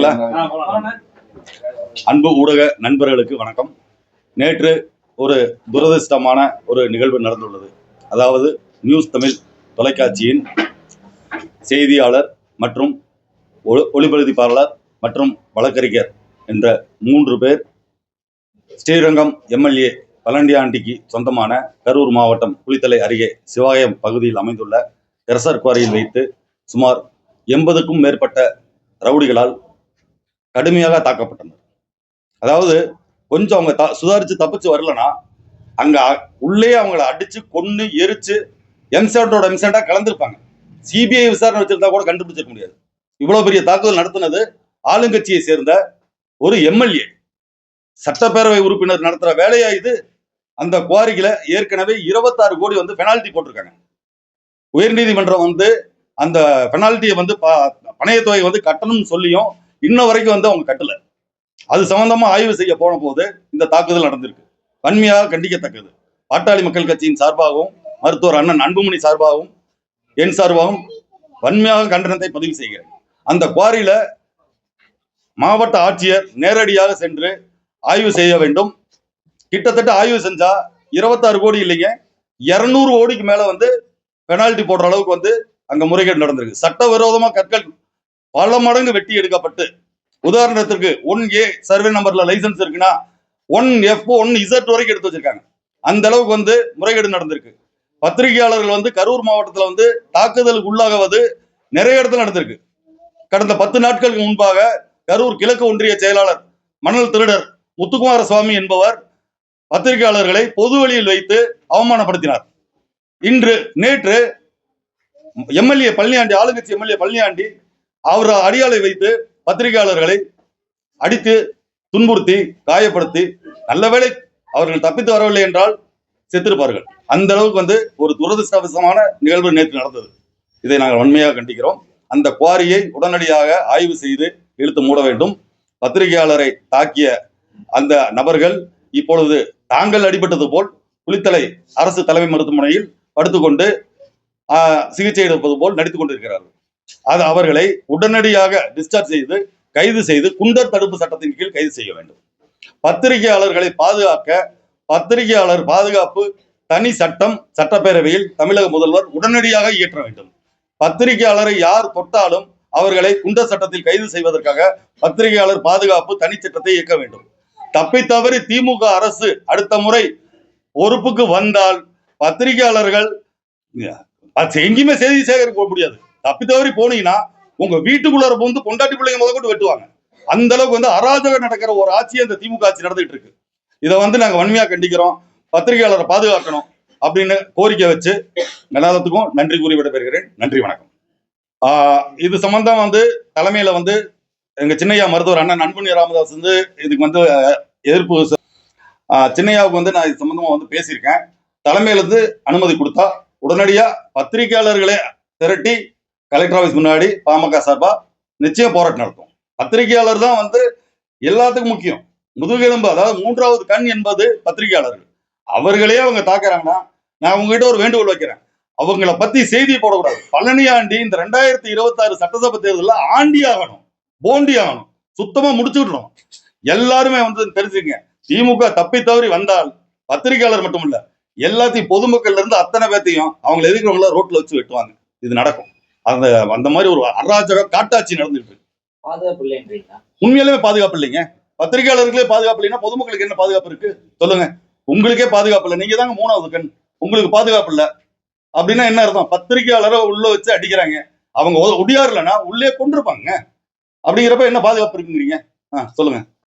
போலாங்களா? அன்பு ஊடக நண்பர்களுக்கு வணக்கம். நேற்று ஒரு துரதிர்ஷ்டமான ஒரு நிகழ்வு நடந்துள்ளது. அதாவது நியூஸ் தமிழ் தொலைக்காட்சியின் செய்தியாளர் மற்றும் ஒளிபரப்பாளர் மற்றும் வழக்கறிஞர் என்ற 3 பேர் ஸ்ரீரங்கம் எம்எல்ஏ பழனியாண்டிக்கு சொந்தமான கரூர் மாவட்டம் குளித்தலை அருகே சிவாயம் பகுதியில் அமைந்துள்ள கெரசர் குவாரியில் வைத்து சுமார் 80க்கும் மேற்பட்ட ரவுடிகளால் கடுமையாக தாக்கப்பட்டனர். அதாவது கொஞ்சம் அவங்க சுதாரிச்சு தப்பிச்சு வரலன்னா அங்க உள்ளே அவங்களை அடிச்சு கொன்னு எரிச்சு எம்செண்டா கலந்துருப்பாங்க. சிபிஐ விசாரணை வச்சிருந்தா கூட கண்டுபிடிச்சிருக்க முடியாது. இவ்வளவு பெரிய தாக்குதல் நடத்தினது ஆளுங்கட்சியை சேர்ந்த ஒரு எம்எல்ஏ, சட்டப்பேரவை உறுப்பினர் நடத்துற வேலையா இது? அந்த குவாரிகளை ஏற்கனவே 26 கோடி பெனால்டி போட்டிருக்காங்க. உயர்நீதிமன்றம் அந்த பெனால்ட்டியை பணைய தொகை கட்டணும்னு சொல்லியும் இன்ன வரைக்கும் அவங்க கட்டல. அது சம்பந்தமா ஆய்வு செய்ய போன போது இந்த தாக்குதல் நடந்திருக்கு. வன்மையாக கண்டிக்கத்தக்கது. பாட்டாளி மக்கள் கட்சியின் சார்பாகவும் மருத்துவர் அண்ணன் அன்புமணி சார்பாகவும் என் சார்பாகவும் வன்மையாக கண்டனத்தை பதிவு செய்கிறேன். அந்த குவாரியில மாவட்ட ஆட்சியர் நேரடியாக சென்று ஆய்வு செய்ய வேண்டும். கிட்டத்தட்ட ஆய்வு செஞ்சா 26 கோடி இல்லைங்க, 200 கோடிக்கு மேல பெனால்டி போடுற அளவுக்கு அங்க முறைகேடு நடந்திருக்கு. சட்டவிரோதமா கற்கள் பல மடங்கு வெட்டி எடுக்கப்பட்டு, உதாரணத்திற்கு 1A சர்வே நம்பர்ல லைசன்ஸ் இருக்குன்னா 1F 1Z வரைக்கும் எடுத்து வச்சிருக்காங்க. அந்த அளவுக்கு முறைகேடு நடந்திருக்கு. பத்திரிகையாளர்கள் கரூர் மாவட்டத்துல தாக்குதலுக்கு உள்ளாகுவது நிறைய இடத்துல நடந்திருக்கு. கடந்த 10 நாட்களுக்கு முன்பாக கரூர் கிழக்கு ஒன்றிய செயலாளர் மணல் திருடர் முத்துக்குமார சுவாமி என்பவர் பத்திரிகையாளர்களை பொது வழியில் வைத்து அவமானப்படுத்தினார். நேற்று எம்எல்ஏ பழனியாண்டி, ஆளுங்கட்சி எம்எல்ஏ பழனியாண்டி அவர் அடியாளை வைத்து பத்திரிகையாளர்களை அடித்து துன்புறுத்தி காயப்படுத்தி, நல்லவேளை அவர்கள் தப்பித்து வரவில்லை என்றால் செத்திருப்பார்கள். அந்த அளவுக்கு ஒரு துரதிர்ஷ்டவசமான நிகழ்வு நேற்று நடந்தது. இதை நாங்கள் வன்மையாக கண்டிக்கிறோம். அந்த குவாரியை உடனடியாக ஆய்வு செய்து இழுத்து மூட வேண்டும். பத்திரிகையாளரை தாக்கிய அந்த நபர்கள் இப்பொழுது தாங்கள் அடிபட்டது போல் குளித்தலை அரசு தலைமை மருத்துவமனையில் படுத்துக்கொண்டு சிகிச்சை எடுப்பது போல் நடித்துக் கொண்டிருக்கிறார்கள். அது அவர்களை உடனடியாக டிஸ்சார்ஜ் செய்து கைது செய்து குண்டர் தடுப்பு சட்டத்தின் கீழ் கைது செய்ய வேண்டும். பத்திரிகையாளர்களை பாதுகாக்க பத்திரிகையாளர் பாதுகாப்பு தனி சட்டம் சட்டப்பேரவையில் தமிழக முதல்வர் உடனடியாக இயற்ற வேண்டும். பத்திரிகையாளரை யார் தொட்டாலும் அவர்களை குண்டர் சட்டத்தில் கைது செய்வதற்காக பத்திரிகையாளர் பாதுகாப்பு தனி சட்டத்தை இயக்க வேண்டும். தப்பி தவறி திமுக அரசு அடுத்த முறை பொறுப்புக்கு வந்தால் பத்திரிகையாளர்கள் எங்கேயுமே செய்தி சேகரிக்க முடியாது. தப்பி தவறி போனீங்கன்னா உங்க வீட்டுக்குள்ளார போந்து பொண்டாட்டி பிள்ளைங்க முதற்கொண்டு வெட்டுவாங்க. அந்த அளவுக்கு அராஜகம் நடக்கிற ஒரு ஆட்சி அந்த திமுக ஆட்சி நடந்துகிட்டு இருக்கு. இதை நாங்க வன்மையா கண்டிக்கிறோம். பத்திரிகையாளரை பாதுகாக்கணும் அப்படின்னு கோரிக்கை வச்சு எல்லாத்துக்கும் நன்றி கூறி விடைபெறுகிறேன். நன்றி, வணக்கம். இது சம்பந்தம் தலைமையில எங்க சின்னையா மருத்துவர் அண்ணன் அன்புமணி ராமதாஸ் இதுக்கு எதிர்ப்பு சின்னையாவுக்கு நான் இது சம்பந்தமா பேசியிருக்கேன். தலைமையில அனுமதி கொடுத்தா உடனடியா பத்திரிகையாளர்களை திரட்டி கலெக்டர் ஆபீஸ் முன்னாடி பாமக சார்பா நிச்சயம் போராட்டம் நடத்தும். பத்திரிகையாளர் தான் எல்லாத்துக்கும் முக்கியம், முதுகெலும்பு. அதாவது 3வது கண் என்பது பத்திரிகையாளர்கள். அவர்களே அவங்க தாக்குறாங்கன்னா நான் உங்ககிட்ட ஒரு வேண்டுகோள் வைக்கிறேன், அவங்கள பத்தி செய்தி போடக்கூடாது. பழனியாண்டி இந்த 2026 சட்டசபை தேர்தலில் ஆண்டி ஆகணும், போண்டி ஆகணும், சுத்தமா முடிச்சு விடணும். எல்லாருமே தெரிஞ்சுங்க, திமுக தப்பி தவறி வந்தால் பத்திரிகையாளர் மட்டும் இல்ல, எல்லாத்தையும் பொதுமக்கள்ல இருந்து அத்தனை பேர்த்தையும் அவங்க எதிர்க்கிறவங்கள ரோட்ல வச்சு வெட்டுவாங்க. இது நடக்கும். அந்த மாதிரி ஒரு அராஜக காட்டாட்சி நடந்துட்டு இருக்கு. உண்மையிலுமே பாதுகாப்பு இல்லைங்க. பத்திரிகையாளர்களே பாதுகாப்பு இல்லைன்னா பொதுமக்களுக்கு என்ன பாதுகாப்பு இருக்கு சொல்லுங்க? உங்களுக்கே பாதுகாப்பு இல்லை, நீங்க தாங்க 3வது கண், உங்களுக்கு பாதுகாப்பு இல்லை அப்படின்னா என்ன அர்த்தம்? பத்திரிகையாளரை உள்ள வச்சு அடிக்கிறாங்க, அவங்க ஒடியாருலன்னா உள்ளே கொண்டிருப்பாங்க. அப்படிங்கிறப்ப என்ன பாதுகாப்பு இருக்குங்கிறீங்க? சொல்லுங்க.